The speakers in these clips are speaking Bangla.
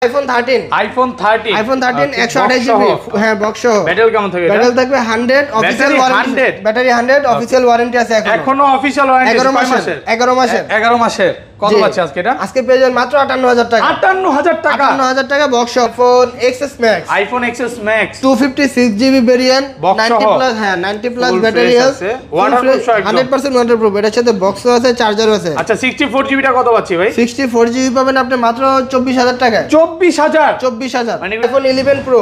আইফোন 13 128 জিবি হ্যাঁ বক্স সহ। ব্যাটারি কেমন থাকবে? ব্যাটারি থাকবে 100 official warranty. Battery 100 official warranty আছে এখনো অফিশিয়াল ওয়ারেন্টি 11 মাসের। কত পাচ্ছি আজকে এটা? আজকে পেয়ে যাবেন মাত্র 58000 টাকা। 58000 টাকা box iPhone XS Max। IPhone XS Max 256 GB variant 90 plus হ্যাঁ 90 প্লাস ব্যাটারি আছে। Waterproof 100% waterproof. এটার সাথে বক্সও আছে চার্জারও আছে। আচ্ছা 64 জিবি টা কত পাচ্ছি ভাই? 64 জিবি পাবেন আপনি মাত্র 24000 টাকায়। 24000 মানে আইফোন 11 প্রো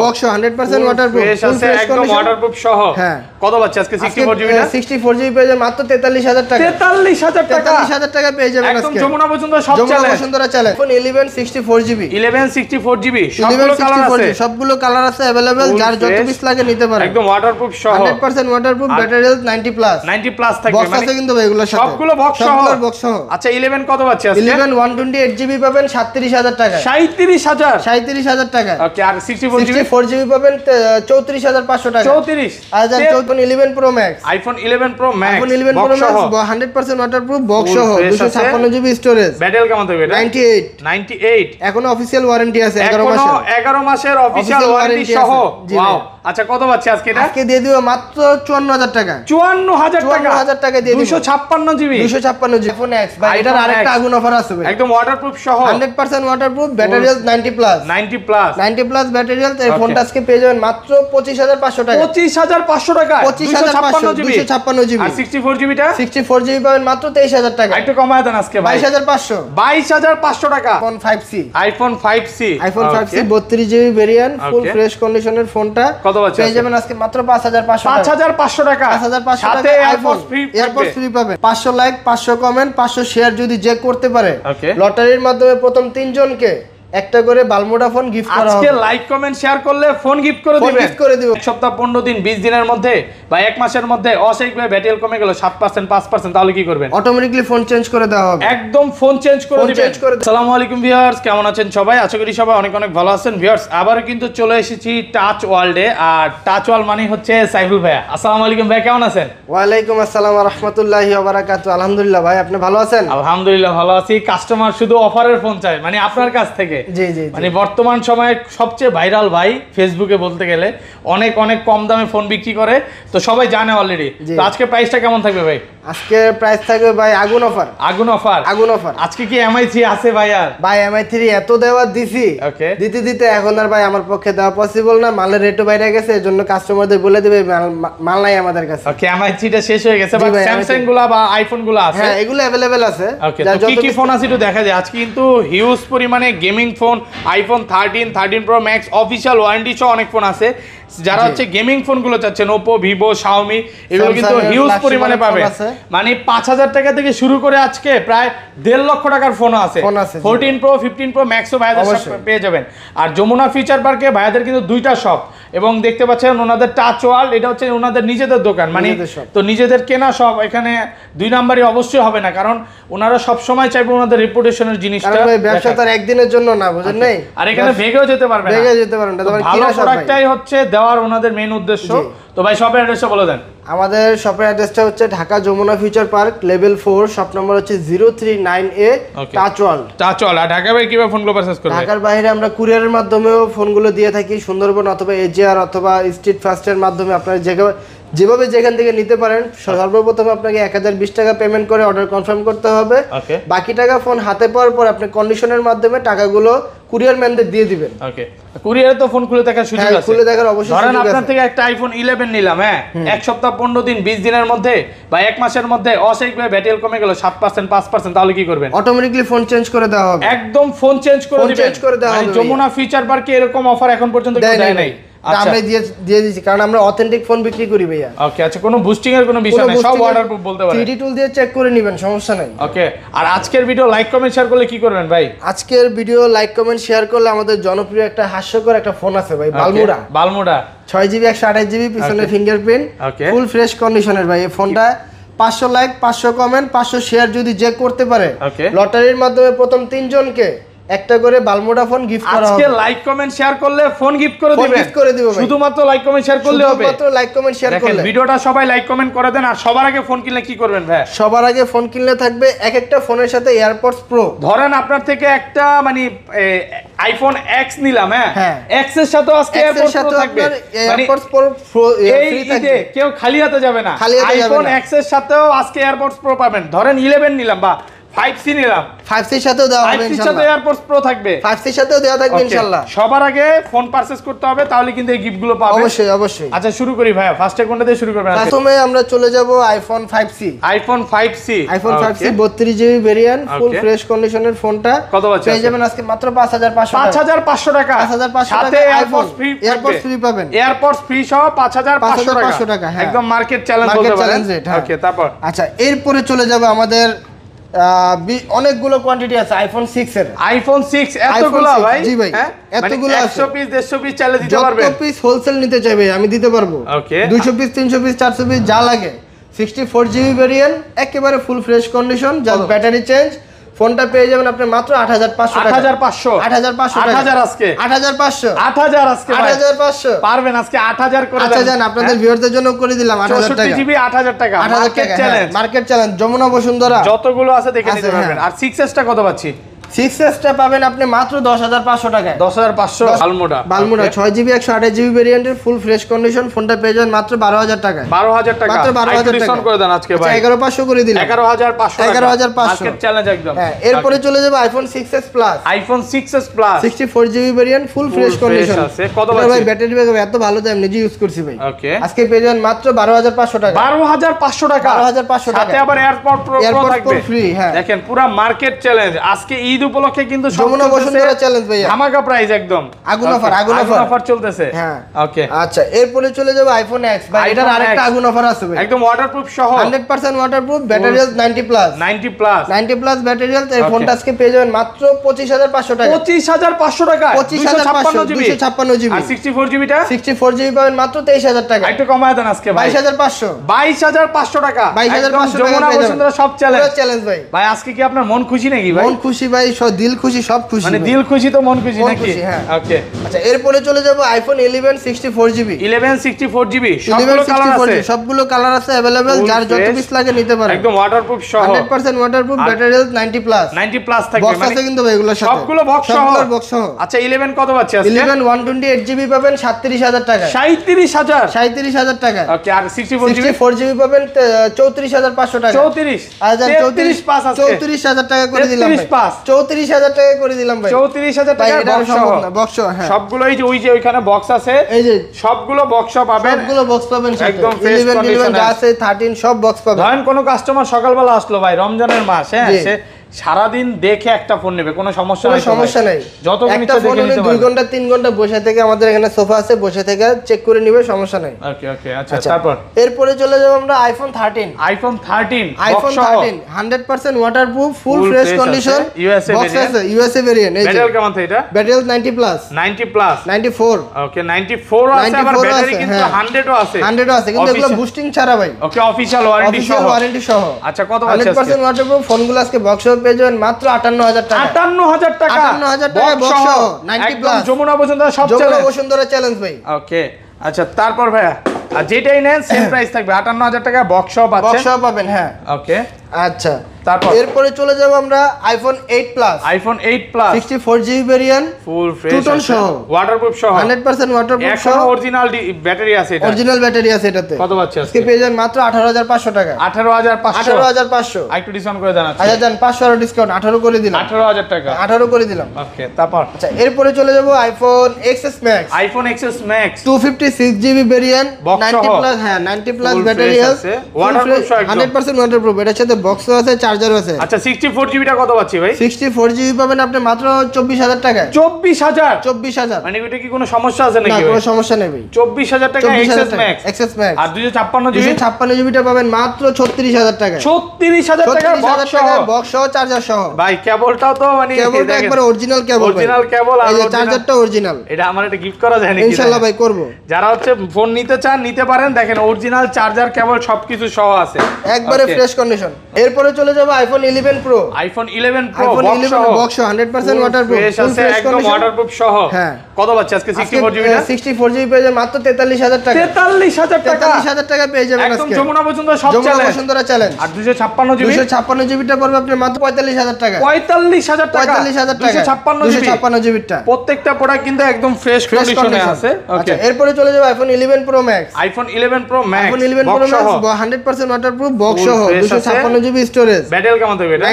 বক্স 100% ওয়াটারপ্রুফ একদম ওয়াটারপ্রুফ সহ। হ্যাঁ কত পাচ্ছি আজকে 64 জিবি টা? 64 জিবি পেয়ে যাবেন মাত্র 43000 টাকা। 43000 টাকা পেয়ে যাবেন আজকে। একদম যমুনা পর্যন্ত সব চলে। যমুনা বসুন্ধরা চলে। আইফোন 11 64 জিবি সবগুলো কালার আছে अवेलेबल। যার যত পিস লাগে নিতে পারেন। একদম ওয়াটারপ্রুফ সহ 100% ওয়াটারপ্রুফ ব্যাটারি হেলথ 90 প্লাস থাকবে। বক্স আছে কিন্তু এগুলোর সাথে সবগুলো বক্স সহ। আচ্ছা 11 কত পাচ্ছি আজকে? 11 128 জিবি পাবেন 37000 টাকা। 37000 টাকা। ওকে আর 64 জিবি পাবেন 34500 টাকা। 34 আর যার 11 pro max iPhone 11 pro max iPhone 11 pro max 100% waterproof box সহ 256 জিবি স্টোরেজ। ব্যাটারি কেমন থাকবে এটা? 98 এখনো অফিশিয়াল ওয়ারেন্টি আছে 11 মাসের অফিশিয়াল ওয়ারেন্টি সহ। ওয়াও আচ্ছা কত পাচ্ছি আজকে এটা? আজকে দিয়ে দিব মাত্র 54000 টাকা। 54000 টাকা দিয়ে দিব। 256 জিবি আইফোন X ভাই এটার আরেকটা আগুন অফার আছে ভাই। একদম ওয়াটারপ্রুফ সহ 100% waterproof battery health 90 plus battery health. এই ফোনটা আজকে পেয়ে যাবেন মাত্র 25500 টাকা। 25500 টাকা 256 জিবি আর 64 জিবিটা 64 জিবি পাবেন মাত্র 23000 টাকা। একটু কমায় দেন আজকে ভাই। 22500 টাকা। IPhone 5C 32 GB variant full fresh কন্ডিশনের ফোনটা কত পাচ্ছেন? পেয়ে যাবেন আজকে মাত্র 5500 টাকা। 5500 টাকা এয়ারপোর্টস ফ্রি পাবেন। 500 লাইক 500 কমেন্ট 500 শেয়ার যদি যে করতে পারে লটারির মাধ্যমে প্রথম 3 জনকে একটা করে বালমোডা ফোন গিফট করা হবে। আজকে লাইক কমেন্ট শেয়ার করলে ফোন গিফট করে দিবেন। এক সপ্তাহ 15 দিন 20 দিনের মধ্যে বা এক মাসের মধ্যে অস্বাভাবিকভাবে ব্যাটারি কমে গেল 7% 5% তাহলে কি করবেন? অটোমেটিক্যালি ফোন চেঞ্জ করে দেওয়া হবে। একদম ফোন চেঞ্জ করে দিবেন। আসসালামু আলাইকুম ভিউয়ার্স, কেমন আছেন সবাই? আশা করি সবাই অনেক অনেক ভালো আছেন। ভিউয়ার্স আবারো কিন্তু চলে এসেছি টাচ ওয়ার্ল্ডে। আর টাচ ওয়ার্ল্ড মানে হচ্ছে সাইফুল ভাইয়া। আসসালামু আলাইকুম ভাই, কেমন আছেন? ওয়া আলাইকুম আসসালাম ওয়া রাহমাতুল্লাহি ওয়া বারাকাতুহু। আলহামদুলিল্লাহ ভাই, আপনি ভালো আছেন? আলহামদুলিল্লাহ ভালো আছি। কাস্টমার শুধু অফারের ফোন চায়, মানে আপনার কাছ থেকে। জি জি মানে বর্তমান সময়ে সবচেয়ে ভাইরাল ভাই ফেসবুকে বলতে গেলে অনেক অনেক কম দামে ফোন বিক্রি করে, তো সবাই জানে অলরেডি। তো আজকে প্রাইসটা কেমন থাকবে ভাই? আজকে প্রাইস থাকবে ভাই আগুন অফার। আজকে কি MI3 আছে ভাই? আর ভাই MI3 এত দেওয়া দিছি, দিতে এখন আর ভাই আমার পক্ষে দেওয়া পসিবল না। মালের রেটও বাইরে গেছে, এজন্য কাস্টমারদের বলে দিবে মাল নাই আমাদের কাছে। ওকে MI3 টা শেষ হয়ে গেছে, বাট স্যামসাং গুলা বা আইফোন গুলা আছে। হ্যাঁ এগুলো अवेलेबल আছে। ওকে তো কি ফোন আছে একটু দেখা যায়। আজকে কিন্তু হিউজ পরিমাণে gaming phone, iPhone 13 pro max official warranty সহ অনেক ফোন আছে। যারা হচ্ছে গেমিং ফোনগুলো চাচ্ছেন, Oppo, Vivo, Xiaomi, এগুলো কিন্তু হিউজ পরিমাণে পাবে। মানে 5000 টাকা থেকে শুরু করে আজকে প্রায় 1.5 লক্ষ টাকার ফোনও আছে। 14 প্রো 15 প্রো ম্যাক্সও ভাইয়াদের পেয়ে যাবেন। আর যমুনা ফিচার পার্কে ভাইয়াদের কিন্তু দুইটা শপ, এবং দেখতে পাচ্ছেন ওনাদের টাচ ওয়ার্ল্ড, এটা হচ্ছে ওনাদের নিজেদের দোকান, মানে তো নিজেদের কেনা সব। এখানে 2 নাম্বারই অবশ্যই হবে না, কারণ ওনারা সব সময় চাইবে ওনাদের রেপুটেশনের জিনিসটা। ব্যবসা তার একদিনের জন্য না, বুঝেন নাই? আর এখানে ভেগেও যেতে পারবে না, ভালো প্রোডাক্টটাই হচ্ছে দেওয়ার ওনাদের মেইন উদ্দেশ্য। তো ভাই শপের অ্যাড্রেসটা বলে দেন। আমাদের শপের অ্যাড্রেসটা হচ্ছে Dhaka Jamuna future park level 4, shop number হচ্ছে 039A টাচ ওয়ার্ল্ড। আর ঢাকা বাইরে কিভাবে ফোনগুলো পারচেজ করবে? ঢাকার বাইরে আমরা কুরিয়ারের মাধ্যমেও ফোনগুলো দিয়ে থাকি, সুন্দরবন অথবা এজিআর অথবা স্ট্রিট ফাস্টের মাধ্যমে আপনারা যেভাবে যেখান থেকে নিতে পারেন। সর্বপ্রথম আপনাকে 1020 টাকা পেমেন্ট করে অর্ডার কনফার্ম করতে হবে। বাকি টাকা ফোন হাতে পাওয়ার পর আপনি কন্ডিশনের মাধ্যমে টাকাগুলো কুরিয়ার ম্যানদের দিয়ে দিবেন। ওকে কুরিয়ারে তো ফোন খুলে দেখার সুযোগ আছে, খুলে দেখার অবশ্যই সুযোগ আছে। ধরেন আপনার থেকে একটা আইফোন 11 নিলাম, হ্যাঁ এক সপ্তাহ 15 দিন 20 দিনের মধ্যে বা এক মাসের মধ্যে অস্বাভাবিকভাবে ব্যাটারি কমে গেল 7% 5%, তাহলে কি করবেন? অটোমেটিক্যালি ফোন চেঞ্জ করে দেওয়া হবে। একদম ফোন চেঞ্জ করে দিবেন। যমুনা ফিচার পার্কে এরকম অফার এখন পর্যন্ত কেউ দেয় নাই। আমরা দিয়ে দিয়েছি, কারণ আমরা অথেন্টিক ফোন বিক্রি করি ভাইয়া। ওকে আচ্ছা, কোনো বুস্টিং এর কোনো বিষয় নাই, সব ওয়াটারপ্রুফ বলতে পারেন। 3D টুল দিয়ে চেক করে নেবেন, সমস্যা নাই। ওকে আর আজকের ভিডিও লাইক কমেন্ট শেয়ার করলে কি করবেন ভাই? আজকের ভিডিও লাইক কমেন্ট শেয়ার করলে আমাদের জনপ্রিয় একটা হাস্যকর একটা ফোন আছে ভাই, বালমুডা 6GB 128GB পিছনে ফিঙ্গারপ্রিন্ট, ফুল ফ্রেশ কন্ডিশনের ভাই। এই ফোনটা 500 লাইক 500 কমেন্ট 500 শেয়ার যদি যে করতে পারে লটারির মাধ্যমে প্রথম 3 জনকে একটা করে বালমোডা ফোন গিফট করা হবে। আজকে লাইক কমেন্ট শেয়ার করলে ফোন গিফট করে দিবেন, গিফট করে দিব ভাই, শুধুমাত্র লাইক কমেন্ট শেয়ার করলে হবে, শুধুমাত্র লাইক কমেন্ট শেয়ার দেখেন করলে। ভিডিওটা সবাই লাইক কমেন্ট করে দেন। আর সবার আগে ফোন কিনলে কি করবেন ভাই? সবার আগে ফোন কিনলে থাকবে এক একটা ফোনের সাথে এয়ারপডস প্রো। ধরেন আপনার থেকে একটা মানে আইফোন এক্স নিলাম, হ্যাঁ এক্স এর সাথে আজকে এয়ারপডস প্রো থাকবে, এয়ারপডস প্রো এই ঈদে কেউ খালি হাতে যাবে না, আইফোন এক্স এর সাথেও আজকে এয়ারপডস প্রো পাবেন। ধরেন 11 নিলাম বা 5C নিলাম, 5C এর সাথেও দেওয়া হবে 5C এর ইনশাআল্লাহ, সাথে এয়ারপডস প্রো থাকবে, 5C এর সাথেও দেওয়া থাকবে ইনশাআল্লাহ। সবার আগে ফোন পারচেজ করতে হবে, তাহলে কিন্তু এই গিফট গুলো পাবেন। অবশ্যই অবশ্যই। আচ্ছা শুরু করি ভাইয়া, ফার্স্টে কোনটা দিয়ে শুরু করবেন? প্রথমে আমরা চলে যাব iPhone 5C। IPhone 5C, iPhone 5C 32GB variant, full fresh কন্ডিশনের ফোনটা কত পাচ্ছেন? পেয়ে যাবেন আজকে মাত্র 5500 টাকা। 5500 টাকা, 5500 সাথে টাকা এয়ারপডস ফ্রি, এয়ারপডস ফ্রি পাবেন, এয়ারপডস ফ্রি সহ 5500 টাকা, হ্যাঁ একদম মার্কেট চ্যালেঞ্জ বলতে পারেন। ওকে, তারপর আচ্ছা এরপরে চলে যাব আমাদের অনেকগুলো কোয়ান্টিটি আছে আইফোন 6 এর। আইফোন 6 এতগুলো ভাই? জি ভাই, এতগুলো আছে, 100 পিস 150 পিস চাইলে দিতে পারবেন? যত পিস হোলসেল নিতে চাইবে আমি দিতে পারবো। ওকে, 200 পিস 300 পিস 400 পিস যা লাগে। 64GB ভেরিয়েন্ট, একেবারে ফুল fresh condition, just battery change. ফোনটা পেয়ে যাবেন আপনি মাত্র 8500 টাকা। 8500 8500 টাকা। 8000 আজকে 8500 8000 আজকে ভাই। 8500 পারবেন আজকে 8000 করে দেন? আচ্ছা জান, আপনাদের ভিউয়ারদের জন্য করে দিলাম 8000 টাকা। 64GB 8000 টাকা, 8000 মার্কেট টাকা challenge, market challenge. Jamuna Bashundhara যতগুলো আছে দেখে নিতে আছে, পারবেন। হ্যাঁ। আর 6S টা কত পাচ্ছি? 6S টা পাবেন আপনি মাত্র 10500 টাকায়। 10500 বালমোডা, বালমোডা 6GB 128GB ভেরিয়েন্টের ফুল ফ্রেশ কন্ডিশন, ফোনটা পেয়ে যাবেন মাত্র 12000 টাকায়। 12000 টাকা, মাত্র 12000 টাকা ডিসকাউন্ট করে দেন আজকে ভাই। 11500 করে দিলাম। 11500 টাকা, 11500 মার্কেট চ্যালেঞ্জ একদম। হ্যাঁ, এরপরে চলে যাবে iPhone 6s plus. IPhone 6s plus 64GB variant, ফুল ফ্রেশ কন্ডিশন আছে। কত ভাই? পাচ্ছি? ব্যাটারি ব্যাকআপ এত ভালো যে আমি নিজে ইউজ করছি ভাই। ওকে, আজকে পেয়ে যাবেন মাত্র 12500 টাকা। 12500 টাকা, 12500 টাকা, সাথে আবার এয়ারপড প্রো থাকবে ফ্রি। হ্যাঁ, দেখেন পুরো মার্কেট চ্যালেঞ্জ আজকে ঈদ উপলক্ষে কিন্তু যমুনা বসুন্ধরা চ্যালেঞ্জ ভাই, ধামাকা প্রাইস একদম, আগুন অফার, আগুন অফার চলতেছে। হ্যাঁ, ওকে, আচ্ছা এরপরে চলে যাবে আইফোন X ভাই, এটার আরেকটা আগুন অফার আছে ভাই, একদম ওয়াটারপ্রুফ সহ 100% waterproof, battery health 90 plus 90 plus battery health. এই ফোনটা আজকে পেয়ে যাবেন মাত্র 25500 টাকা। 25500 টাকা, 25500 256GB। আর 64GB টা 64GB পাবেন মাত্র 23000 টাকা। একটু কমায় দেন আজকে ভাই, 22500 22500 টাকা, 22500 টাকা যমুনা পেয়ে যাবেন। বসুন্ধরা সব চ্যালেঞ্জ চ্যালেঞ্জ ভাই। ভাই আজকে কি আপনার মন খুশি নাকি ভাই? মন খুশি ভাই, সব দিল খুশি, সব খুশি মানে ভাই। দিল খুশি তো মন খুশি মন নাকি? খুশি, হ্যাঁ। ওকে, আচ্ছা এরপরে চলে যাব আইফোন 11 64GB। 11 64GB 11 সবগুলো কালার 64GB আছে, সবগুলো কালার আছে अवेलेबल, Full যার যত fresh, পিস লাগে নিতে পারেন। একদম ওয়াটারপ্রুফ সহ 100% waterproof, battery health 90 plus 90 plus থাকবে। বক্স আছে কিন্তু ভাই এগুলোর সাথে, সবগুলো বক্স সহ, সবগুলোর বক্স সহ। আচ্ছা 11 কত পাচ্ছি আজকে? 11 128GB পাবেন 37000 টাকা। 37000 37000 টাকা। ওকে, আর 64GB 64GB পাবেন 34500 টাকা। 34 আচ্ছা 33 পাস আছে, 34000 টাকা করে দিলাম 33 পাস 34000 টাকা করে দিলাম ভাই। 34000 ভাই টাকা এটা বক্স সম্ভব সহ না, বক্স সহ, হ্যাঁ সবগুলো এই যে ওই যে ওইখানে বক্স আছে, এই যে সবগুলো বক্স পাবেন, সবগুলো বক্স পাবেন সাথে। একদম fresh 11 condition যা আছে 13 সব বক্স পাবেন। ধরেন কোনো কাস্টমার সকালবেলা আসলো ভাই, রমজানের মাস, হ্যাঁ, জি। সে সারাদিন দেখে একটা ফোন নেবে, কোনো সমস্যা কোনো নাই তো ভাই? সমস্যা নাই, যত একটা ফোন 2 ঘন্টা 3 ঘন্টা বসে থেকে আমাদের এখানে সোফা আছে, বসে থেকে চেক করে নিবে, সমস্যা নাই। ওকে ওকে, আচ্ছা তারপর এরপরে চলে যাব আমরা আইফোন 13। আইফোন 13 আইফোন 13 100% ওয়াটারপ্রুফ, ফুল Full ফ্রেশ fresh কন্ডিশন, আছে, USA বক্স variant। আছে, ইউএসএ ভেরিয়েন্ট। এই যে ব্যাটারি কেমন থাকে এটা? ব্যাটারি 90 প্লাস 90 প্লাস 94 ওকে, 94 আছে, আবার 94 ব্যাটারি আছে, কিন্তু হ্যাঁ। 100 ও আছে, 100 আছে, কিন্তু এগুলো বুস্টিং ছাড়া ভাই, ওকে, অফিশিয়াল ওয়ারেন্টি সহ, অফিশিয়াল ওয়ারেন্টি সহ। আচ্ছা কত পাচ্ছি আজকে? 100% ওয়াটারপ্রুফ ফোনগুলো আজকে বক্স সহ পেয়ে যাবেন মাত্র 58000 টাকা। 58000 টাকা, 58000 টাকা বক্স সহ 90 একদম প্লাস যমুনা বসুন্ধরা সব যমুনা চ্যালেঞ্জ। বসুন্ধরা চ্যালেঞ্জ ভাই। ওকে, আচ্ছা তারপর ভাইয়া, আর যেটাই নেন সেম প্রাইস থাকবে, 58000 টাকা বক্স সহ বক্স পাচ্ছেন। সহ পাবেন, হ্যাঁ। ওকে, আচ্ছা তারপর এরপরে চলে যাব আমরা iPhone 8 plus iPhone 8 plus 64GB variant, full fresh Two tone সহ। ওয়াটারপ্রুফ সহ, 100% ওয়াটারপ্রুফ এখন সহ, অরিজিনাল ব্যাটারি আছে এটা, অরিজিনাল ব্যাটারি আছে এটাতে। কত পাচ্ছি আজকে আজকে? পেয়ে যাবেন মাত্র 18500 টাকা। 18500 18500 একটু ডিসকাউন্ট করে দেন আজকে। আচ্ছা জান 500 আর ডিসকাউন্ট 18 করে দিলাম। 18000 টাকা 18 করে দিলাম। ওকে, তারপর আচ্ছা এরপরে চলে যাব iPhone XS Max iPhone XS Max 256GB variant, Box 90 সহ। প্লাস, হ্যাঁ 90 plus Full battery fresh health, আছে, waterproof সহ একদম। 100% ওয়াটারপ্রুফ, এটার সাথে বক্সও আছে, চার্জারও আছে। আচ্ছা 64GB টা কত পাচ্ছি ভাই? 64GB পাবেন আপনি মাত্র 24000 টাকায়। 24000 24000 মানে এটা কি কোনো সমস্যা আছে না, নাকি কোনো ভাই? সমস্যা নেই ভাই। 24000 টাকা 24000 XS টাকা Max, XS Max আর 256GB 256GB টা পাবেন মাত্র 36000 টাকায়। 36000 টাকা 36000 বক্স সহ। টাকা বক্স সহ, চার্জার সহ। ভাই কেবলটাও তো মানে কেবলটা দেখেন, একবার অরিজিনাল কেবল ভাই। অরিজিনাল কেবল, আর এই যে original- চার্জারটা অরিজিনাল। এটা আমার এটা গিফট করা যায় নাকি? ইনশাআল্লাহ ভাই করব। যারা হচ্ছে ফোন নিতে চান নিতে পারেন, দেখেন অরিজিনাল চার্জার কেবল সবকিছু সহ আছে, একবারে Okay. Fresh condition. এরপরে চলে যাবো iPhone 11 pro. IPhone 11 pro iPhone 11 box 100% waterproof, full fresh একদম ওয়াটারপ্রুফ সহ। হ্যাঁ কত পাচ্ছে আজকে 64 জিবি না? 64 জিবি পেয়ে যাবেন মাত্র 43000 টাকা। 43000 টাকা, 43000 টাকা পেয়ে যাবেন আজকে একদম যমুনা বসুন্ধরা সব যমুনা চ্যালেঞ্জ। বসুন্ধরা চ্যালেঞ্জ। আর 256 জিবি, 256 জিবিটা পড়বে আপনার মাত্র 45000 টাকা। 45000 টাকা, 45000 টাকা 256 জিবিটা। প্রত্যেকটা প্রোডাক্ট কিন্তু একদম ফ্রেশ কন্ডিশনে আছে। ওকে, এরপরে চলে যাবে iPhone 11 pro max. IPhone 11 pro max, iPhone 11 pro max 100% waterproof box সহ, Full fresh 256 GB storage. Battery কেমন থাকবে এটা?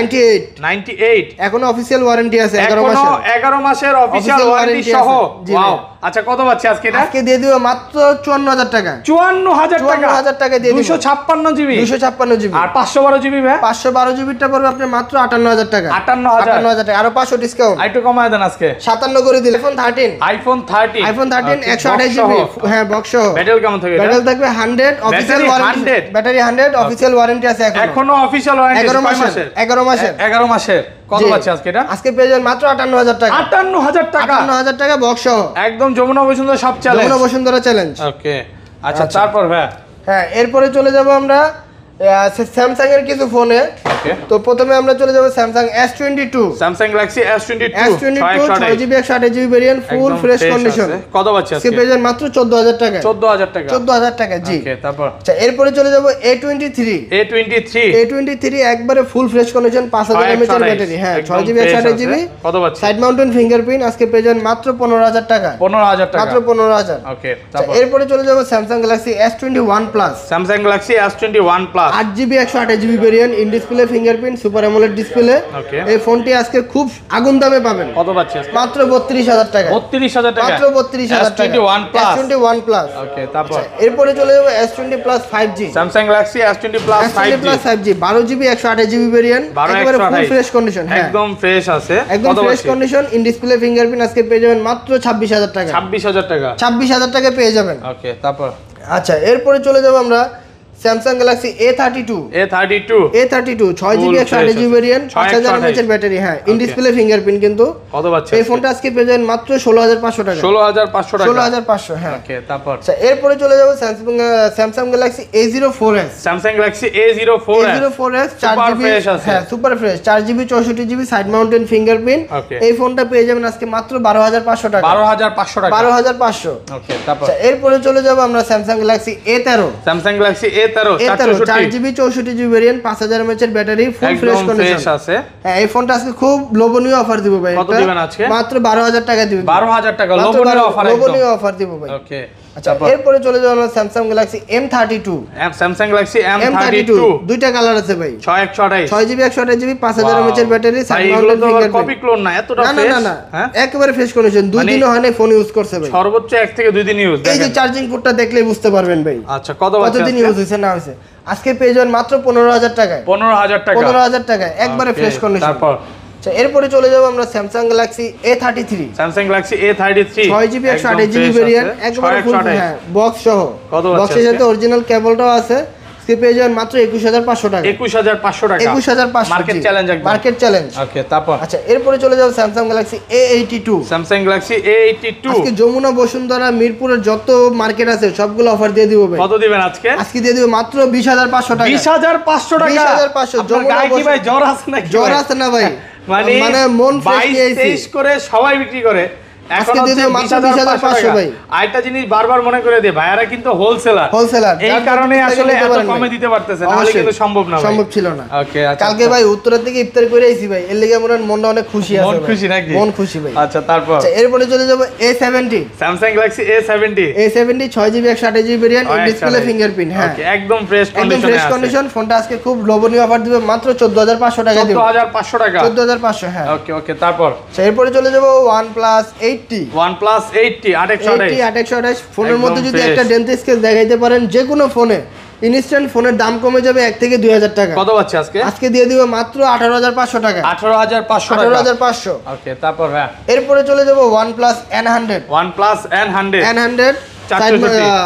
98 এখনো অফিশিয়াল ওয়ারেন্টি আছে 11 এখনো মাসের। 11 মাসের অফিশিয়াল ওয়ারেন্টি warranty সহ। আছে। জি ভাই। ওয়াও, আচ্ছা কত পাচ্ছি আজকে এটা? আজকে দিয়ে দিব মাত্র 54000 টাকা। 54000 টাকা, 54000 টাকা দিয়ে দিব। 256 জিবি, 256 জিবি আর 512 জিবি ভাই? 512 জিবিটা পড়বে আপনার মাত্র 58000 টাকা। 58000 টাকা, আরো 500 ডিসকাউন্ট। আইটু কমায় দেন আজকে। 57 করে দিলে আইফোন 13। আইফোন 13, আইফোন 13 128 জিবি, হ্যাঁ বক্স সহ। ব্যাটারি কেমন থাকবে এটা? ব্যাটারি থাকবে 100 official Battery warranty. 100 battery 100 official warranty আছে এখনো। এখনো অফিশিয়াল ওয়ারেন্টি 11 কয় মাসের। 11 মাসের। 11 মাসের। কত জি। পাচ্ছি আজকে এটা? আজকে পেয়ে যাবেন মাত্র 58000 টাকা। 58000 টাকা, 58000 টাকা বক্স সহ। একদম যমুনা বসুন্ধরা সব চ্যালেঞ্জ। যমুনা বসুন্ধরা চ্যালেঞ্জ। ওকে, আচ্ছা তারপর ভাই? হ্যাঁ, এরপরে চলে যাব আমরা স্যামসাং এর কিছু ফোনে। ওকে, তো প্রথমে আমরা চলে যাব Samsung S22। Samsung Galaxy S22 6GB 128GB variant, ফুল ফ্রেশ কন্ডিশন। কত পাচ্ছি আজকে আজকে? পেয়ে যাবেন মাত্র 14000 টাকা। 14000 টাকা, 14000 টাকা, জি। ওকে, তারপর আচ্ছা, এরপরে চলে যাব A23 একবারে ফুল ফ্রেশ কন্ডিশন, 5000 mAh এর ব্যাটারি। হ্যাঁ, 6GB 128GB। কত পাচ্ছি? সাইড মাউন্টেন ফিঙ্গারপ্রিন্ট, আজকে পেয়ে যাবেন মাত্র 15000 টাকা। 15000 টাকা, মাত্র 15000। ওকে, আচ্ছা, তারপর এরপরে চলে যাব Samsung Galaxy S21 plus. Samsung Galaxy S21 plus, 8GB 128GB variant, in display fingerprint, super AMOLED display. Okay, এই ফোনটি আজকে খুব আগুন দামে পাবেন। কত পাচ্ছি আজকে? মাত্র 32000 টাকা। 32000 টাকা, মাত্র 32000 টাকা। S21 plus, S21 plus. ওকে, তারপর এরপরে চলে যাব S20 plus 5G। Samsung Galaxy S20 plus S20 plus 5G 12GB 128GB variant, একেবারে ফুল ফ্রেশ কন্ডিশন। হ্যাঁ, একদম ফ্রেশ আছে, একদম fresh condition, in display fingerprint. আজকে পেয়ে যাবেন মাত্র 26000 টাকা। 26000 টাকা, 26000 টাকা পেয়ে যাবেন। ওকে, তারপর আচ্ছা, এরপরে চলে যাব আমরা Samsung Galaxy A32। A32 6GB 128GB variant, 5000 mAh এর ব্যাটারি। হ্যাঁ, ইন ডিসপ্লে ফিঙ্গারপ্রিন্ট কিন্তু। কত পাচ্ছি এই ফোনটা আজকে পেয়ে যাবেন মাত্র 16500 টাকা। 16500 টাকা, 16500। হ্যাঁ, ওকে, তারপর আচ্ছা, এরপরে চলে যাব Samsung Galaxy A04s। Samsung Galaxy A04s, A04s super 4GB, fresh আছে। হ্যাঁ super fresh, 4GB 64GB side mountain fingerprint. Okay, এই ফোনটা পেয়ে যাবেন আজকে মাত্র 12500 টাকা। 12500 টাকা, 12500। ওকে, তারপর আচ্ছা, এরপরে চলে যাব আমরা Samsung Galaxy A13। Samsung Galaxy A13 4GB 64GB variant, 5000 mAh এর ব্যাটারি, ফুল ফ্রেশ একদম কন্ডিশন ফ্রেশ আছে। হ্যাঁ, এই ফোনটা আজকে খুব লোভনীয় অফার দিব ভাই। কত দিবেন আজকে? মাত্র 12000 টাকা দিবেন। 12000 টাকা, লোভনীয় অফার, একদম লোভনীয় অফার দিব ভাই। ওকে, আচ্ছা, এরপরে চলে যাব আমরা Samsung Galaxy M32। Samsung Galaxy M32 দুইটা কালার আছে ভাই। 6128, 6GB 128GB 5000 mAh এর ব্যাটারি, সাইড এগুলো মাউন্টেন তো ফিঙ্গারপ্রিন্ট। কপি ক্লোন না, এতটা না ফ্রেশ। না না, হ্যাঁ, একেবারে ফ্রেশ কন্ডিশন। দুই দিনও হয় না ফোন ইউজ করছে ভাই। সর্বোচ্চ 1 থেকে 2 দিন ইউজ। এই যে চার্জিং পোর্টটা দেখলেই বুঝতে পারবেন ভাই। আচ্ছা, কত পাচ্ছি কতদিন ইউজ হয়েছে না হয়েছে। আজকে পেয়ে যাবেন মাত্র 15000 টাকায়। 15000 টাকা, 15000 টাকায়, একবারে ওকে, ফ্রেশ কন্ডিশন। তারপর আচ্ছা, এরপরে চলে যাব আমরা Samsung Galaxy A33। Samsung Galaxy A33 6GB 128GB variant, একবারে ফুল, হ্যাঁ বক্স সহ। কত বক্সের সাথে অরিজিনাল কেবলটাও আছে। আজকে পেয়ে যাবেন মাত্র 21500 টাকা। 21500 টাকা, 21500, মার্কেট চ্যালেঞ্জ, একদম মার্কেট চ্যালেঞ্জ। ওকে, তারপর আচ্ছা, এরপরে চলে যাব Samsung Galaxy A82। Samsung Galaxy A82 আজকে যমুনা বসুন্ধরা মিরপুরের যত মার্কেট আছে সবগুলো অফার দিয়ে দিব ভাই। কত দিবেন আজকে? আজকে দিয়ে দিব মাত্র 20500 টাকা। 20500 টাকা, 20500। আপনার গায়ে কি ভাই জ্বর আছে নাকি? জ্বর আছে না ভাই, মানে মন ফ্রেশ 22-23 করে সবাই বিক্রি করে। আজকে দিয়ে দিব মাত্র 20500 ভাই। আরেকটা জিনিস বারবার মনে করে দিয়ে, ভাইয়ারা কিন্তু হোলসেলার, এই কারণে আসলে এত কমে দিতে পারতেছে, নাহলে কিন্তু সম্ভব না, সম্ভব ছিল না। ওকে, আচ্ছা, কালকে ভাই উত্তরের থেকে ইফতার করে আইছি ভাই, এর লাগি আমার মনটা অনেক খুশি আছে। মন খুশি নাকি? মন খুশি ভাই। আচ্ছা, তারপর আচ্ছা, এরপরে চলে যাব A70। Samsung Galaxy A70 6GB 128GB variant, display fingerprint. হ্যাঁ, ওকে, একদম ফ্রেশ একদম ফ্রেশ কন্ডিশন। ফোনটা আজকে খুব লোভনীয় অফার দিবে, মাত্র 14500 টাকা দিবে। 14500 টাকা, 14500। হ্যাঁ, ওকে, ওকে, তারপর এরপরে চলে যাব OnePlus 80। OnePlus 80 828 ফোনের মধ্যে যদি একটা ডেন্ট স্কেচ দেখাইতে পারেন যে কোনো ফোনে, ইনস্ট্যান্ট ফোনের দাম কমে যাবে 1 থেকে 2000 টাকা। কত পাচ্ছে আজকে? আজকে দিয়ে দিব মাত্র 18500 টাকা। 18500 টাকা, 18500। ওকে, তারপর হ্যাঁ, এরপরে চলে যাব OnePlus N100। OnePlus N100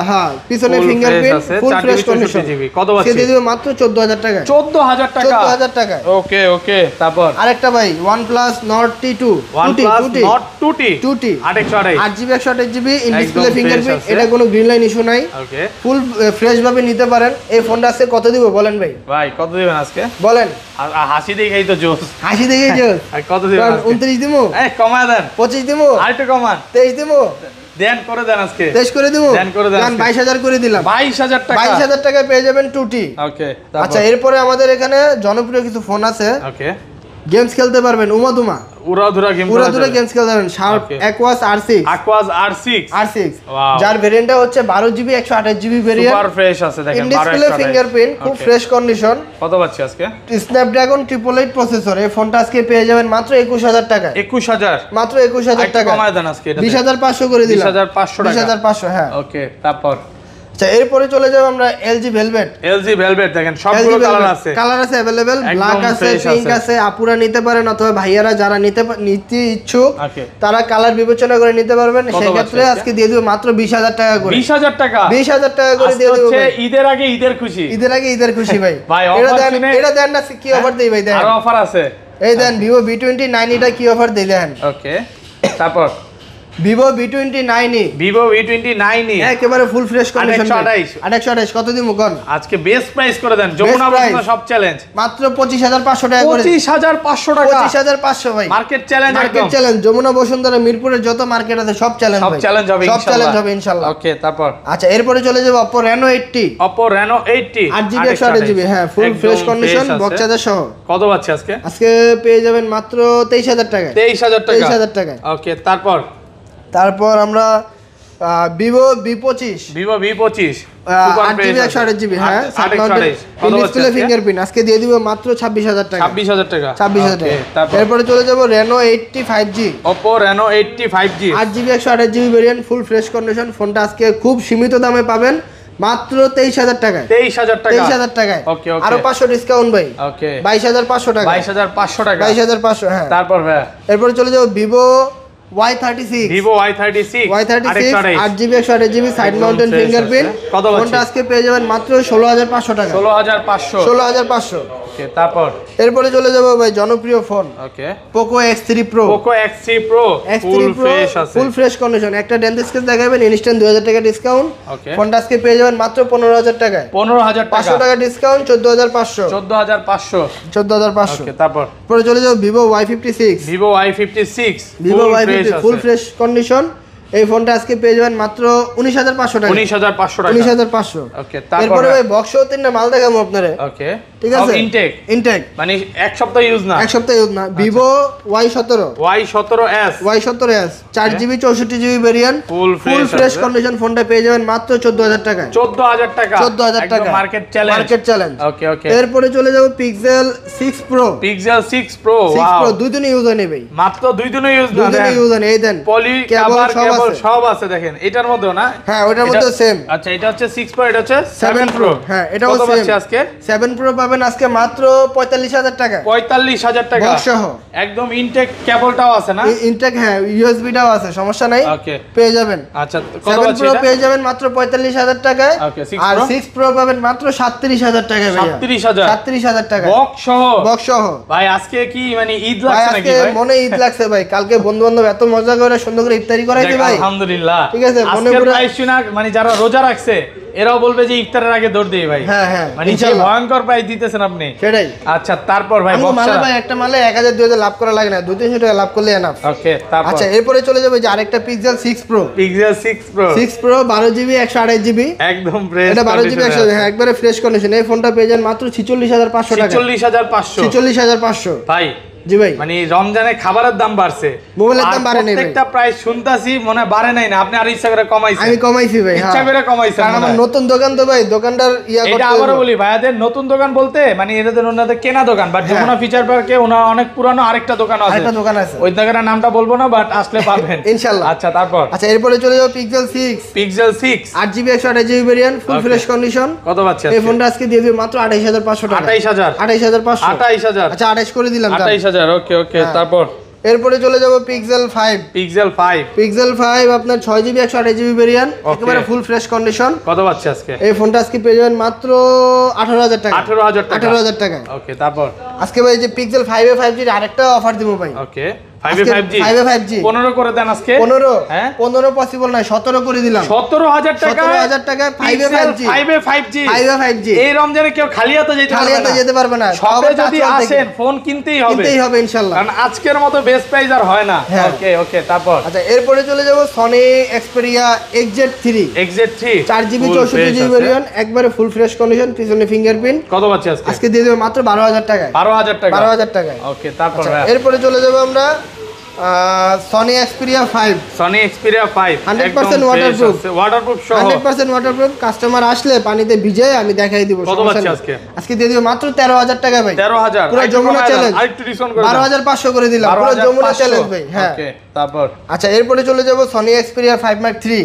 হ্যাঁ পিছনে ফিঙ্গারপ্রিন্ট ফুল ফ্রেশ কন্ডিশন কত পাচ্ছি দিয়ে দিব মাত্র 14000 টাকা 14000 টাকা 14000 টাকা ওকে ওকে তারপর আরেকটা ভাই OnePlus Nord T2 Nord 2T 828 8GB 128GB in একদম ডিসপ্লে fresh ফিঙ্গারপ্রিন্ট আছে। এটা কোনো গ্রিন লাইন ইস্যু নাই ওকে ফুল ফ্রেশ ভাবে নিতে পারেন এই ফোনটা আজকে কত দিব বলেন ভাই ভাই কত দিবেন আজকে বলেন আর হাসি দেখেই তো জোস হাসি দেখেই যে আর কত দিবেন আজকে 29 দিমু কমায় দেন 25 দিমু আর একটু কমান 23 দিমু দেন করে দেন আজকে 23 করে দিমু দেন করে দেন আজকে। 22000 করে দিলাম 22000 টাকা 22000 টাকায় পেয়ে যাবেন 2T ওকে আচ্ছা এরপরে আমাদের এখানে জনপ্রিয় কিছু ফোন আছে ওকে গেমস খেলতে পারবেন উমাদুমা উড়াধুরা গেম উড়াধুরা গেমস খেলতে পারবেন sharp Okay. Aqueous R6 Aquas R6 R6 Wow. যার ভেরিয়েন্টটা হচ্ছে 12GB 128GB variant super fresh আছে দেখেন ইন ডিসপ্লে ফিঙ্গারপ্রিন্ট খুব ফ্রেশ কন্ডিশন কত পাচ্ছি আজকে স্ন্যাপড্রাগন 888 প্রসেসর এই ফোনটা আজকে পেয়ে যাবেন মাত্র 21000 টাকায় 21000 মাত্র 21000 টাকা কমায় দেন আজকে এটা 20500 করে দিলাম 20500 টাকা 20500 হ্যাঁ ওকে তারপর আচ্ছা এরপরে চলে যাব আমরা LG ভেলভেট LG ভেলভেট দেখেন সবগুলো কালার আছে কালার আছে अवेलेबल একদম ব্ল্যাক আছে fresh পিঙ্ক আছে। আছে আপুরা নিতে পারেন অথবা ভাইয়ারা যারা নিতে ইচ্ছুক ওকে তারা কালার বিবেচনা করে নিতে পারবেন কত সেই ক্ষেত্রে বাজছে আজকে দিয়ে দিব মাত্র 20000 টাকা করে 20000 টাকা 20000 টাকা করে আজকে দিয়ে দেব হচ্ছে ঈদের আগে ঈদের খুশি ঈদের আগে ঈদের খুশি ভাই ভাই, এটা offer দেন শুনে- এটা দেন না কি অফার দেই ভাই দেন আরো অফার আছে এই দেন Vivo V29 এটা কি অফার দেই দেন ওকে তারপর Vivo V29 Vivo V29 একেবারে ফুল ফ্রেশ কন্ডিশন 828 828 কত দিমু কোন আজকে বেস্ট প্রাইস করে দেন যমুনা price। বসুন্ধরা সব চ্যালেঞ্জ মাত্র 25500 টাকা করে 25500 টাকা 25500 ভাই মার্কেট চ্যালেঞ্জ মার্কেট একদম চ্যালেঞ্জ যমুনা বসুন্ধরা মিরপুরের যত মার্কেট আছে সব চ্যালেঞ্জ সব ভাই চ্যালেঞ্জ হবে সব ইনশাআল্লাহ চ্যালেঞ্জ হবে ইনশাআল্লাহ ওকে তারপর আচ্ছা এরপরে চলে যাব Oppo Reno 80 Oppo Reno 80 8GB 128GB হ্যাঁ ফুল ফ্রেশ কন্ডিশন বক্স চার্জার সহ কত পাচ্ছি আজকে আজকে পেয়ে যাবেন মাত্র 23000 টাকা 23000 টাকা 23000 টাকা ওকে তারপর আমরা Vivo V25 Vivo V25 8GB 128GB হ্যাঁ 828 কত ডিসপ্লে পাচ্ছি ফিঙ্গারপ্রিন্ট আজকে দিয়ে দিব মাত্র 26000 টাকা 26000 টাকা 26000 টাকা Okay, তারপর এরপরে চলে যাব Reno 80 5G Oppo Reno 80 5G 8GB 128GB variant ফুল ফ্রেশ কন্ডিশন ফোনটা আজকে খুব সীমিত দামে পাবেন মাত্র 23000 টাকায় 23000 টাকা 23000 টাকায় ওকে ওকে আরো 500 ডিসকাউন্ট ভাই ওকে 22500 টাকা 22500 টাকা 22500 হ্যাঁ তারপর ভাই এরপরে চলে যাব Vivo Y36 Vivo Y36 Y36 8GB 128GB side একদম মাউন্টেন fresh ফিঙ্গারপ্রিন্ট আছে। কত পাচ্ছি? ফোনটা আজকে পেয়ে যাবেন মাত্র 16500 টাকা 16500 16500 ওকে তারপর এরপরে চলে যাব ভাই জনপ্রিয় ফোন ওকে Poco X3 Pro Poco X3 Pro X3 ফুল Pro ফ্রেশ আছে ফুল ফ্রেশ কন্ডিশন একটা ডেন্ট স্কেচ দেখাবেন ইনস্ট্যান্ট 2000 টাকা ডিসকাউন্ট ওকে ফোনটা আজকে পেয়ে যাবেন মাত্র 15000 টাকায় 15000 টাকা 500 টাকা ডিসকাউন্ট 14500 14500 14500 ওকে তারপর পরে চলে যাব Vivo Y56 Vivo Y56 Vivo full Y56 fresh ফুল আছে। ফ্রেশ কন্ডিশন এই ফোনটা আজকে পেয়ে যাবেন মাত্র 19500 টাকা 19500 টাকা 19500 ওকে তারপর এরপরে ভাই বক্স সহ তিনটা মাল দেখাবো আপনারে ওকে ঠিক আছে ইনটেক ইনটেক মানে এক সপ্তাহ ইউজ না এক সপ্তাহ ইউজ না Vivo Y17 Y17s Y17s 4GB 64GB variant ফুল ফুল ফ্রেশ কন্ডিশন ফোনটা পেয়ে যাবেন মাত্র 14000 টাকায় 14000 টাকা 14000 টাকা market challenge market challenge okay okay এরপরে চলে যাব Pixel 6 Pro Pixel 6 Pro 6 wow Pro দুই দিনই ইউজ হয় নেই ভাই মাত্র দুই দিনই ইউজ না দুই দিনই ইউজ হয় এই দেন পলি কেবল কভার সব কেবল আছে। সব আছে দেখেন এটার মধ্যেও না হ্যাঁ ওটার মধ্যে এটা- সেম আচ্ছা এটা হচ্ছে 6 Pro এটা হচ্ছে 7 Pro হ্যাঁ এটাও কত পাচ্ছি সেম আজকে 7 Pro পাবেন আজকে মাত্র 45000 টাকা 45000 টাকা বক্স সহ একদম ইনটেক কেবলটাও আছে না ইনটেক হ্যাঁ ইউএসবিটাও আছে সমস্যা নাই ওকে পেয়ে যাবেন আচ্ছা কত 7 পাচ্ছি Pro এটা পেয়ে যাবেন মাত্র 45000 টাকায় Okay, 6 আর Pro? 6 Pro পাবেন মাত্র 37000 টাকায় ভাইয়া 37000 37000 টাকা বক্স সহ বক্স সহ ভাই আজকে কি মানে ঈদ ভাই লাগছে নাকি আজকে ভাই মনে ঈদ লাগছে ভাই কালকে বন্ধু বান্ধব এত মজা করে সুন্দর করে ইফতারি করাইছে দেখ, ভাই আলহামদুলিল্লাহ ঠিক আছে, মনে আজকের পুরো- প্রাইস শুনে মানে যারা রোজা রাখছে এরাও বলবে যে ইফতারের আগে দৌড় দেই ভাই হ্যাঁ হ্যাঁ মানে যে ইনশাআল্লাহ ভয়ঙ্কর প্রাইস দিতেছেন আপনি সেটাই আচ্ছা তারপর ভাই আমি বক্স মালে ভাই একটা মালে 1000 2000 লাভ করা লাগে না 200-300 টাকা লাভ করলে এনাফ ওকে তারপর আচ্ছা এরপরে চলে যাবে যে আরেকটা Pixel 6 Pro Pixel 6 Pro 6 Pro 12GB 128GB একদম ফ্রেশ এটা 12GB 128 হ্যাঁ একবারে ফ্রেশ কন্ডিশন এই ফোনটা পেয়ে যান মাত্র 46500 টাকা 46500 46500 ভাই জি ভাই মানে রমজানে খাবারের দাম বাড়ছে মোবাইলের আর দাম বাড়ে নাই ভাই। প্রত্যেকটা প্রাইস শুনতাছি মনে হয় বাড়ে নাই না আপনি আর ইচ্ছা করে কমাইছেন আমি কমাইছি ভাই ইচ্ছা করে কমাইছেন কারণ মনে আমার হয়। নতুন দোকান তো ভাই দোকানদার ইয়া এটা করতে আবারও হবে। বলি ভাইয়াদের নতুন দোকান বলতে মানে এদের ওনাদের কেনা দোকান বাট হ্যাঁ। যমুনা ফিচার পার্কে ওনার অনেক পুরানো আরেকটা দোকান আছে আরেকটা দোকান আছে ওই দোকানের নামটা বলবো না বাট আসলে পাবেন ইনশাআল্লাহ। আচ্ছা তারপর আচ্ছা এরপরে চলে যাবো Pixel 6 pixel 6 8GB 128GB variant ফুল Okay. ফ্রেশ কন্ডিশন কত পাচ্ছি এই ফোনটা আজকে দিয়ে দিবে মাত্র 28500 টাকা 28000 28500 28000 আচ্ছা 28 করে দিলাম তার। 28000 ওকে ওকে হ্যাঁ। তারপর এরপরে চলে যাব পিক্সেল 5। পিক্সেল 5 পিক্সেল 5 আপনার 6GB 128GB ভেরিয়েন্ট, একেবারে ফুল ফ্রেশ কন্ডিশন। কত পাচ্ছে আজকে? এই ফোনটা আজকে পেয়ে যাবেন মাত্র 18000 টাকা। 18000 টাকা। ওকে, তারপর আজকে ভাই যে পিক্সেল 5 এ 5G এর আরেকটা অফার দিব ভাই। ওকে, 5 এ 5G 15 করে দেন আজকে। 15 হ্যাঁ 15 পসিবল না, 17 করে দিলাম। 17000 টাকা। 17000 টাকা 5 এ 5G। 5 এ 5G। এই রমজানে কেউ খালি হাতে যেতে পারবে না। শপে যদি আসেন ফোন কিনতেই হবে ইনশাআল্লাহ, কারণ আজকের মতো বেস্ট প্রাইস আর হয় না। ওকে, তারপর আচ্ছা এরপরে চলে যাব Sony Xperia XZ3। 4GB 64GB variant, একবারে ফুল ফ্রেশ কন্ডিশন, পিছনে ফিঙ্গারপ্রিন্ট। কত পাচ্ছে আজকে? আজকে দিয়ে দেব মাত্র 12000 টাকায়। 12000 টাকায়। ওকে, তারপর এরপরে চলে যাব আমরা সনি এক্সপেরিয়া 5। 100% ওয়াটারপ্রুফ সহ। 100% ওয়াটারপ্রুফ। কাস্টমার আসলে পানিতে ভিজে আমি দেখাই দিব। কত পাচ্ছে আজকে? আজকে দিয়ে দিব মাত্র 13000 টাকা ভাই। 13000 পুরো যমুনা চ্যালেঞ্জ। আরেকটু ডিসকাউন্ট করে 12500 করে দিলাম, পুরো যমুনা চ্যালেঞ্জ ভাই। হ্যাঁ ওকে, তারপর আচ্ছা এরপরে চলে যাব সনি এক্সপেরিয়া 5 Mark 3।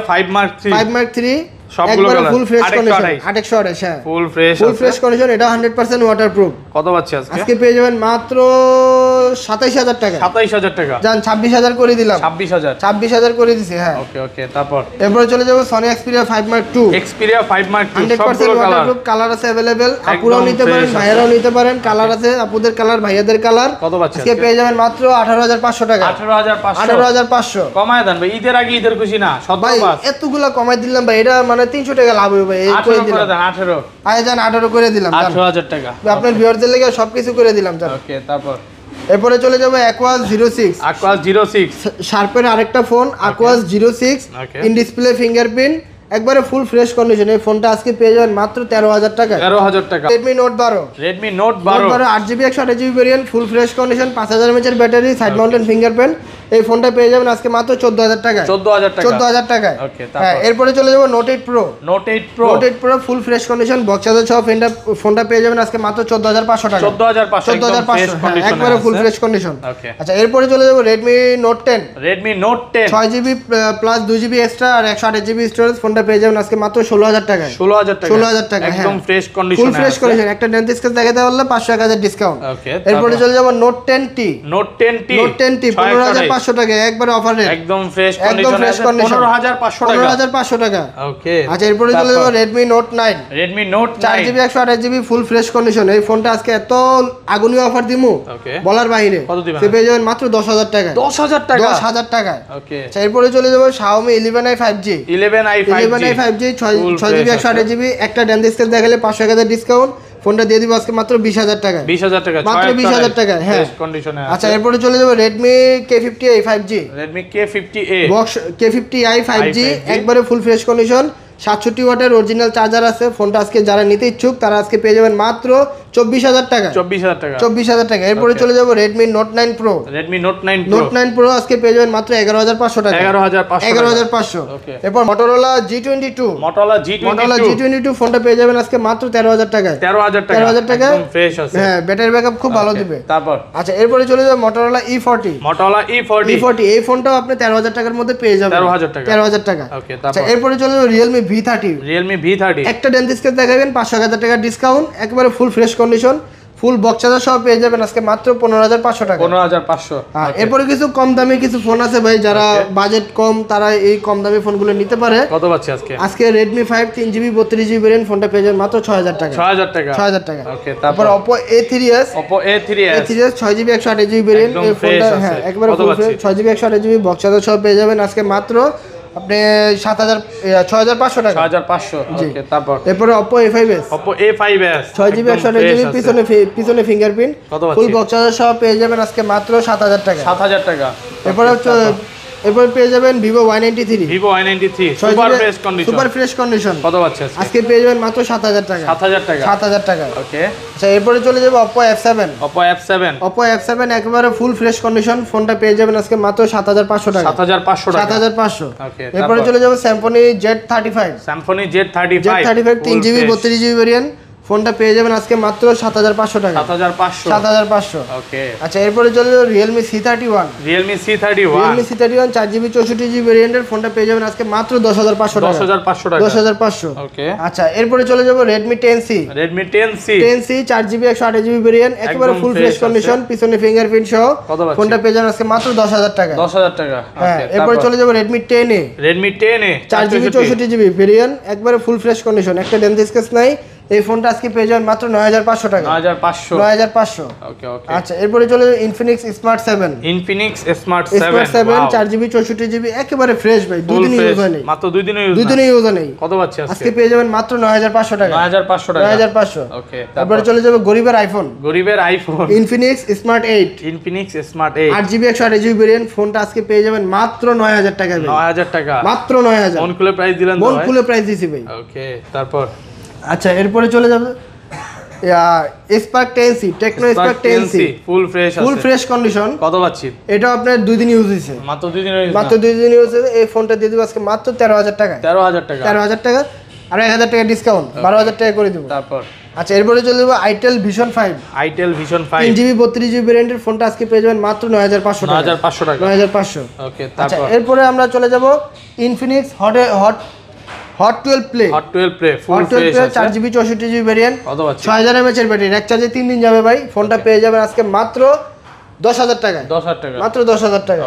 5 Mark 3 সবগুলো একবারে ফুল ফ্রেশ কন্ডিশন। 828 হ্যাঁ ফুল ফ্রেশ কন্ডিশন, এটা 100% ওয়াটারপ্রুফ। কত পাচ্ছে আজকে? আজকে পেয়ে যাবেন মাত্র 27000 টাকা। 27000 টাকা। জান 26000 করে দিলাম। 26000 করে দিছি। হ্যাঁ ওকে, তারপর এরপরে চলে যাব Sony Xperia 5 Mark 2। 100% waterproof, colour আছে अवेलेबल। আপুরাও নিতে পারেন, ভাইয়ারাও নিতে পারেন। কালার আছে, আপুদের কালার, ভাইয়াদের কালার। কত পাচ্ছে আজকে পেয়ে যাবেন মাত্র 18500 টাকা। 18500 কমায় দেন ভাই, ঈদের আগে ঈদের খুশি না। ভাই এতগুলা কমাই দিলাম ভাই, এটা মানে 300 টাকা লাভ হবে ভাই। এই করে দিলাম 18 আয় জান 18 করে দিলাম। 18000 টাকা আপনার ভিউয়ারদের লাগি সবকিছু করে দিলাম জান। ওকে, তারপর এরপরে চলে যাব Aquas 06। শার্পের আরেকটা phone Aquas 06, in display fingerprint, একবারে ফুল ফ্রেশ কন্ডিশন। এই ফোনটা আজকে পেয়ে যাবেন মাত্র 13000 টাকা। 13000 টাকা। Redmi Note 12 8GB 128GB variant, ফুল ফ্রেশ কন্ডিশন, 5000 mAh এর ব্যাটারি, সাইড মাউন্টেন ফিঙ্গারপ্রিন্ট। এই ফোনটা পেয়ে যাবেন আজকে মাত্র 14000 টাকায়। 14000 টাকায়। ওকে, হ্যাঁ এরপরে চলে যাব Note 8 Pro। Note 8 Pro ফুল ফ্রেশ কন্ডিশন, বক্স চার্জার সহ ফোনটা পেয়ে যাবেন আজকে মাত্র 14500 টাকা। 14500 একবারে ফুল ফ্রেশ কন্ডিশন। ওকে, আচ্ছা এরপরে চলে যাব Redmi Note 10। 6GB plus 2GB extra আর 128GB স্টোরেজ। ফোনটা পেয়ে যাবেন আজকে মাত্র 16000 টাকায়। 16000 টাকা একদম ফ্রেশ কন্ডিশন। ফুল ফ্রেশ কন্ডিশন, একটা ডেন্ট স্কেচ দেখাতে পারলে 500 ডিসকাউন্ট। ওকে, এরপরে চলে যাব Note 10T। Note 10T 15500 টাকা, একবারে অফার রেট, একদম ফ্রেশ কন্ডিশন। 15500 টাকা। ওকে, আচ্ছা এরপরে চলে যাব Redmi Note 9। 4GB 128GB ফুল ফ্রেশ কন্ডিশন। এই ফোনটা আজকে এত আগুনীয় অফার দিমু বলার বাইরে। কত দিবেন? সে পেয়ে যাবেন মাত্র 10000 টাকা। 10000 টাকা। ওকে, আচ্ছা এরপরে চলে যাব Xiaomi 11i 5G। 11i 5G 6GB 128GB, একটা ডেন্ট স্কেচ দেখালে 500 ডিসকাউন্ট। ফোনটা দিয়ে দিব আজকে মাত্র 20000 টাকা। 20000 টাকা, মাত্র 20000 টাকা। হ্যাঁ কন্ডিশনে। আচ্ছা এরপরে চলে যাব Redmi K50i 5G। Redmi K50a box K50i 5G, একবারে ফুল ফ্রেশ কন্ডিশন, 67 ওয়াটের অরিজিনাল চার্জার আছে। ফোনটা আজকে যারা নিতে ইচ্ছুক তারা আজকে পেয়ে যাবেন মাত্র 24000 টাকা। 24000 টাকা। এরপরে চলে যাব Redmi Note 9 Pro। Note 9 Pro আজকে পেয়ে যাবেন মাত্র 11500 টাকা। 11500। এরপর Motorola G22 ফোনটা পেয়ে যাবেন আজকে মাত্র 13000 টাকায়। 13000 টাকা একদম ফ্রেশ আছে। হ্যাঁ ব্যাটারি ব্যাকআপ খুব ভালো দিবে। তারপর আচ্ছা এরপরে চলে যাব Motorola E40। E40 এই ফোনটাও আপনি 13000 টাকার মধ্যে পেয়ে যাবেন। 13000 টাকা। ওকে, আচ্ছা এরপরে চলে যাব Realme V30। একটা ডেন্ট স্কেচ দেখাবেন 5000 টাকা ডিসকাউন্ট, একবারে ফুল fresh condition, full box charger সহ পেয়ে যাবেন আজকে মাত্র 15500 টাকা। 15500। এরপরে কিছু কম দামি কিছু ফোন আছে ভাই, যারা বাজেট কম তারা এই কম দামি ফোনগুলো নিতে পারে। কত পাচ্ছে আজকে? আজকে Redmi 5 3GB 32GB ভেরিয়েন্ট, ফোনটা পেয়ে যাবেন মাত্র 6000 টাকা। 6000 টাকা। ওকে, তারপর Oppo A3s 6GB 128GB variant. এই ফোনটা হ্যাঁ একবারে full fresh, 6GB 128GB box charger সহ পেয়ে যাবেন আজকে মাত্র আপনি 6500 টাকা। 6500। ওকে, তারপর এরপরে Oppo A5s 6GB 128GB, পিছনে ফিঙ্গারপ্রিন্ট, ফুল বক্স চার্জার সহ পেয়ে যাবেন আজকে মাত্র 7000 টাকা। এরপরে পেয়ে যাবেন Vivo Y93 super fresh condition. কত পাচ্ছে আজকে পেয়ে যাবেন মাত্র 7000 টাকা। 7000 টাকা। ওকে, আচ্ছা এরপরে চলে যাব Oppo F7 একেবারে ফুল ফ্রেশ কন্ডিশন। ফোনটা পেয়ে যাবেন আজকে মাত্র 7500 টাকা। 7500। এরপরে চলে যাব Symphony Z35 3GB 32GB variant, ফোনটা পেয়ে যাবেন আজকে মাত্র 7500 টাকা। 7500। 7500। ওকে। আচ্ছা এরপরে চলে যাবো Realme C31। Realme C31। Realme C31 4GB 64GB ভেরিয়েন্টের ফোনটা পেয়ে যাবেন আজকে মাত্র 10500 টাকা। 10500 টাকা। 10500। ওকে। আচ্ছা এরপরে চলে যাবো Redmi 10C। Redmi 10C। 10C 4GB 128GB variant, একেবারে ফুল ফ্রেশ কন্ডিশন, পিছনে ফিঙ্গারপ্রিন্ট সহ। ফোনটা পেয়ে যাবেন আজকে মাত্র 10000 টাকা। 10000 টাকা। হ্যাঁ এরপরে চলে যাবো Redmi 10A। Redmi 10A 4GB 64GB variant, একবারে ফুল ফ্রেশ কন্ডিশন, একটা ডেন্ট স্কেচ নাই। এই ফোনটা আজকে পেয়ে যাবেন মাত্র 9500 টাকা। 9500। 9500। ওকে ওকে। আচ্ছা এরপরে চলে যাবো Infinix Smart 7। Infinix Smart 7। Smart 7 4GB 64GB, একেবারে ফ্রেশ ভাই, দুই দিন ইউজ হয়নি। মাত্র দুই দিন ইউজ। দুই দিন ইউজ নেই। কত পাচ্ছি আজকে পেয়ে যাবেন মাত্র 9500 টাকা। 9500 টাকা। 9500। ওকে। তারপরে চলে যাবে গরিবের আইফোন। গরিবের iPhone Infinix Smart 8। Infinix Smart 8 8GB 128GB variant, ফোনটা আজকে পেয়ে যাবেন মাত্র 9000 টাকা ভাই। 9000 টাকা। মাত্র 9000। মন খুলে প্রাইস দিলেন তো মন ভাই? খুলে প্রাইস দিছি ভাই। ওকে। তারপর আচ্ছা এরপরে চলে যাবে Spark 10C, Tecno Spark 10C full fresh আছে। Full fresh condition. কত পাচ্ছি? এটা আপনার 2 দিন ইউজ হইছে। মাত্র 2 দিন ইউজ। মাত্র 2 দিন ইউজ হইছে। এই ফোনটা দিয়ে দিব আজকে মাত্র 13000 টাকা। 13000 টাকা। 13000 টাকা আর 1000 টাকা ডিসকাউন্ট, 12000 টাকা করে দেব। তারপর আচ্ছা এরপরে চলে যাব Itel Vision 5। Itel Vision 5 3GB 32GB ভেরিয়েন্টের ফোনটা আজকে পেয়ে যাবেন মাত্র 9500 টাকা। 9500 টাকা। 9500। ওকে। আচ্ছা তারপর এরপরে আমরা চলে যাব Infinix Hot 12 Play। Hot 12 Play ফুল Hot 12 ফ্রেশ Play আছে। 4GB 64GB ভেরিয়েন্ট, কত পাচ্ছি? 6000 mAh এর ব্যাটারি, এক চার্জে 3 দিন যাবে ভাই। ফোনটা পেয়ে যাবেন আজকে মাত্র 10000 টাকায়। 10000 টাকা। মাত্র 10000 টাকা।